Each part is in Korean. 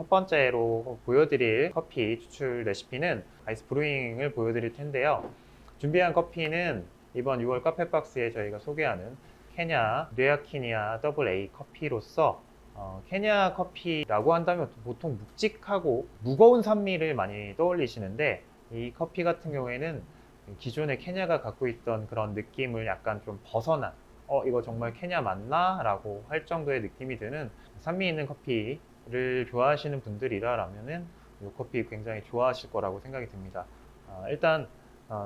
첫 번째로 보여드릴 커피 추출 레시피는 아이스 브루잉을 보여드릴 텐데요. 준비한 커피는 이번 6월 카페박스에 저희가 소개하는 케냐 뇌아키니아 AA 커피로서 케냐 커피라고 한다면 보통 묵직하고 무거운 산미를 많이 떠올리시는데, 이 커피 같은 경우에는 기존의 케냐가 갖고 있던 그런 느낌을 약간 좀 벗어난, 이거 정말 케냐 맞나? 라고 할 정도의 느낌이 드는 산미 있는 커피를 좋아하시는 분들이라면은 이 커피 굉장히 좋아하실 거라고 생각이 듭니다. 일단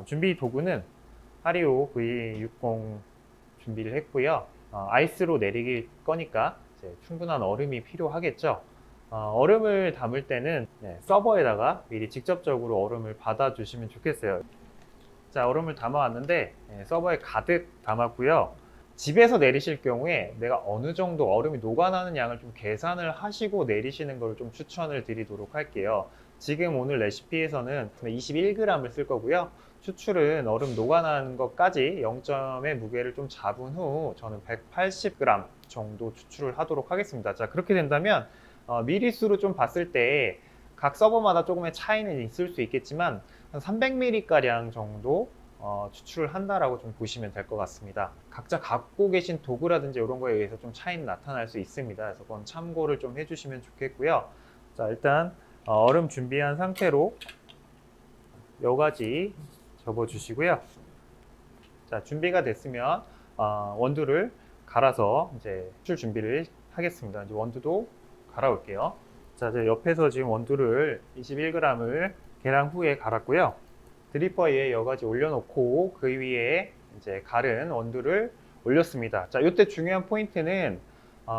준비 도구는 하리오 V60 준비를 했고요. 아이스로 내리길 거니까 이제 충분한 얼음이 필요하겠죠. 얼음을 담을 때는 서버에다가 미리 직접적으로 얼음을 받아 주시면 좋겠어요. 자, 얼음을 담아 왔는데 서버에 가득 담았고요. 집에서 내리실 경우에 내가 어느 정도 얼음이 녹아나는 양을 좀 계산을 하시고 내리시는 걸 좀 추천을 드리도록 할게요. 지금 오늘 레시피에서는 21g을 쓸 거고요. 추출은 얼음 녹아나는 것까지 0점의 무게를 좀 잡은 후 저는 180g 정도 추출을 하도록 하겠습니다. 자, 그렇게 된다면 미리수로 좀 봤을 때 각 서버마다 조금의 차이는 있을 수 있겠지만 한 300ml 가량 정도 추출을 한다라고 좀 보시면 될 것 같습니다. 각자 갖고 계신 도구라든지 이런 거에 의해서 좀 차이는 나타날 수 있습니다. 그래서 그건 참고를 좀 해주시면 좋겠고요. 자, 일단 얼음 준비한 상태로 여과지 접어주시고요. 자, 준비가 됐으면 원두를 갈아서 이제 추출 준비를 하겠습니다. 이제 원두도 갈아올게요. 자, 이제 옆에서 지금 원두를 21g을 계량 후에 갈았고요. 드리퍼에 여과지 올려놓고 그 위에 이제 갈은 원두를 올렸습니다. 자, 이때 중요한 포인트는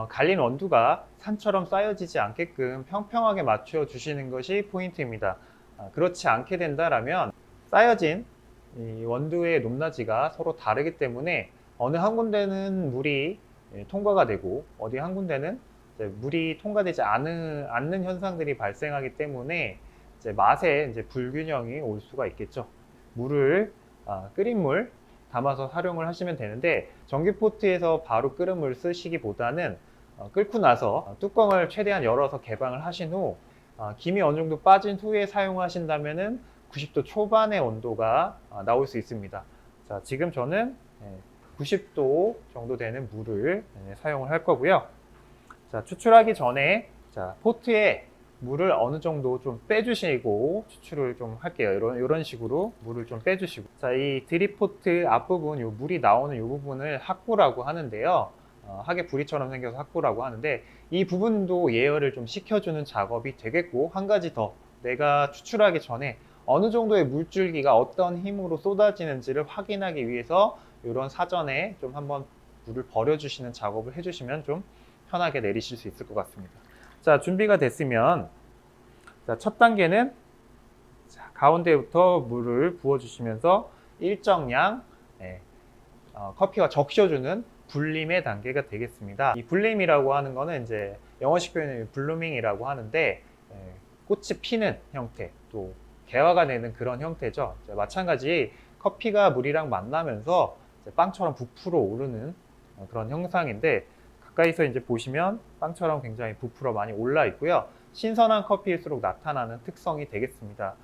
갈린 원두가 산처럼 쌓여지지 않게끔 평평하게 맞춰 주시는 것이 포인트입니다. 그렇지 않게 된다라면 쌓여진 이 원두의 높낮이가 서로 다르기 때문에 어느 한 군데는 물이 통과가 되고 어디 한 군데는 물이 통과되지 않는 현상들이 발생하기 때문에 이제 맛에 이제 불균형이 올 수가 있겠죠. 물을 끓인 물 담아서 활용을 하시면 되는데, 전기포트에서 바로 끓은 물 쓰시기보다는 끓고 나서 뚜껑을 최대한 열어서 개방을 하신 후 김이 어느 정도 빠진 후에 사용하신다면은 90도 초반의 온도가 나올 수 있습니다. 자, 지금 저는 90도 정도 되는 물을 사용을 할 거고요. 자, 추출하기 전에 자, 포트에 물을 어느 정도 좀 빼주시고 추출을 좀 할게요. 이런 식으로 물을 좀 빼주시고. 자, 이 드립포트 앞부분, 요 물이 나오는 이 부분을 학구라고 하는데요. 학의 부리처럼 생겨서 학구라고 하는데, 이 부분도 예열을 좀 시켜주는 작업이 되겠고, 한 가지 더 내가 추출하기 전에 어느 정도의 물줄기가 어떤 힘으로 쏟아지는지를 확인하기 위해서 이런 사전에 좀 한번 물을 버려주시는 작업을 해주시면 좀 편하게 내리실 수 있을 것 같습니다. 자, 준비가 됐으면 자, 첫 단계는 자, 가운데부터 물을 부어주시면서 일정량 커피가 적셔주는 불림의 단계가 되겠습니다. 이 불림이라고 하는 거는 이제 영어식 표현은 블루밍이라고 하는데 꽃이 피는 형태, 또 개화가 내는 그런 형태죠. 마찬가지 커피가 물이랑 만나면서 빵처럼 부풀어 오르는 그런 형상인데, 가까이서 이제 보시면 빵처럼 굉장히 부풀어 많이 올라 있고요. 신선한 커피일수록 나타나는 특성이 되겠습니다.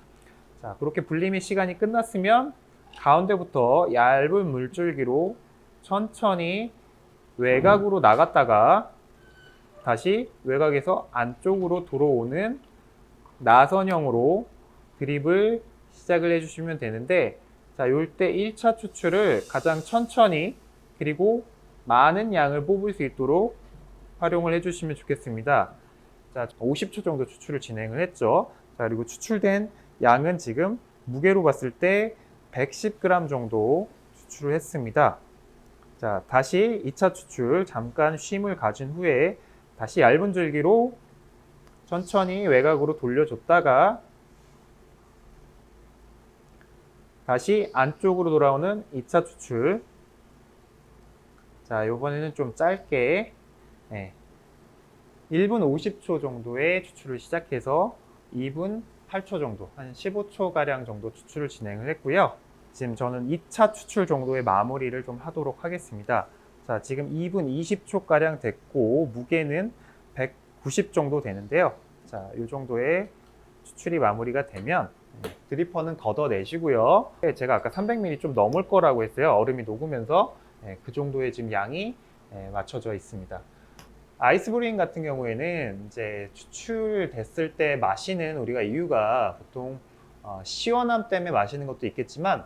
자, 그렇게 불림의 시간이 끝났으면 가운데부터 얇은 물줄기로 천천히 외곽으로 나갔다가 다시 외곽에서 안쪽으로 들어오는 나선형으로 드립을 시작을 해주시면 되는데, 자, 이때 1차 추출을 가장 천천히 그리고 많은 양을 뽑을 수 있도록 활용을 해주시면 좋겠습니다. 자, 50초 정도 추출을 진행을 했죠. 자, 그리고 추출된 양은 지금 무게로 봤을 때 110g 정도 추출을 했습니다. 자, 다시 2차 추출 잠깐 쉼을 가진 후에 다시 얇은 줄기로 천천히 외곽으로 돌려줬다가 다시 안쪽으로 돌아오는 2차 추출. 자, 이번에는 좀 짧게 1분 50초 정도의 추출을 시작해서 2분 8초 정도, 한 15초 가량 정도 추출을 진행을 했고요. 지금 저는 2차 추출 정도의 마무리를 좀 하도록 하겠습니다. 자, 지금 2분 20초 가량 됐고 무게는 190 정도 되는데요. 자, 이 정도의 추출이 마무리가 되면 드리퍼는 걷어내시고요. 제가 아까 300ml 좀 넘을 거라고 했어요. 얼음이 녹으면서 그 정도의 지금 양이 맞춰져 있습니다. 아이스 브루잉 같은 경우에는 이제 추출됐을 때 마시는 우리가 이유가 보통 시원함 때문에 마시는 것도 있겠지만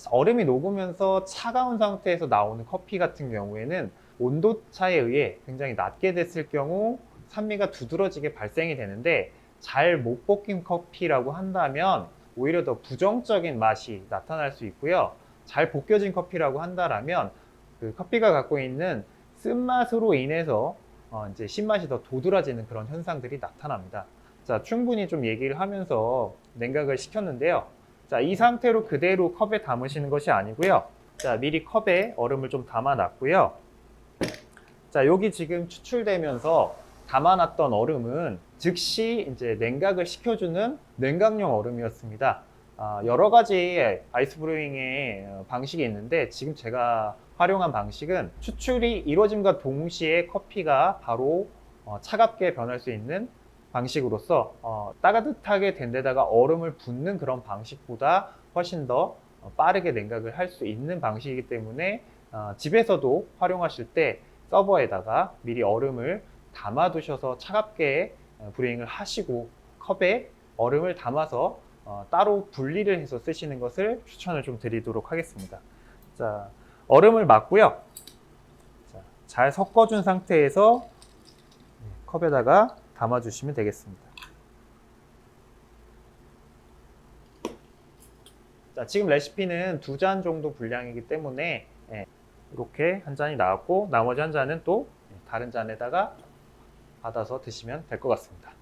얼음이 녹으면서 차가운 상태에서 나오는 커피 같은 경우에는 온도 차에 의해 굉장히 낮게 됐을 경우 산미가 두드러지게 발생이 되는데 잘 못 볶인 커피라고 한다면 오히려 더 부정적인 맛이 나타날 수 있고요. 잘 볶여진 커피라고 한다면 그 커피가 갖고 있는 쓴맛으로 인해서 이제 신맛이 더 도드라지는 그런 현상들이 나타납니다. 자, 충분히 좀 얘기를 하면서 냉각을 시켰는데요. 자, 이 상태로 그대로 컵에 담으시는 것이 아니고요. 자, 미리 컵에 얼음을 좀 담아 놨고요. 자, 여기 지금 추출되면서 담아놨던 얼음은 즉시 이제 냉각을 시켜주는 냉각용 얼음이었습니다. 여러 가지 아이스 브루잉의 방식이 있는데 지금 제가 활용한 방식은 추출이 이루어짐과 동시에 커피가 바로 차갑게 변할 수 있는 방식으로서 따뜻하게 된 데다가 얼음을 붓는 그런 방식보다 훨씬 더 빠르게 냉각을 할 수 있는 방식이기 때문에 집에서도 활용하실 때 서버에다가 미리 얼음을 담아 두셔서 차갑게 브루잉을 하시고 컵에 얼음을 담아서 따로 분리를 해서 쓰시는 것을 추천을 좀 드리도록 하겠습니다. 자, 얼음을 맞고요. 자, 잘 섞어준 상태에서 컵에다가 담아 주시면 되겠습니다. 자, 지금 레시피는 2잔 정도 분량이기 때문에 이렇게 한 잔이 나왔고 나머지 한 잔은 또 다른 잔에다가 받아서 드시면 될 것 같습니다.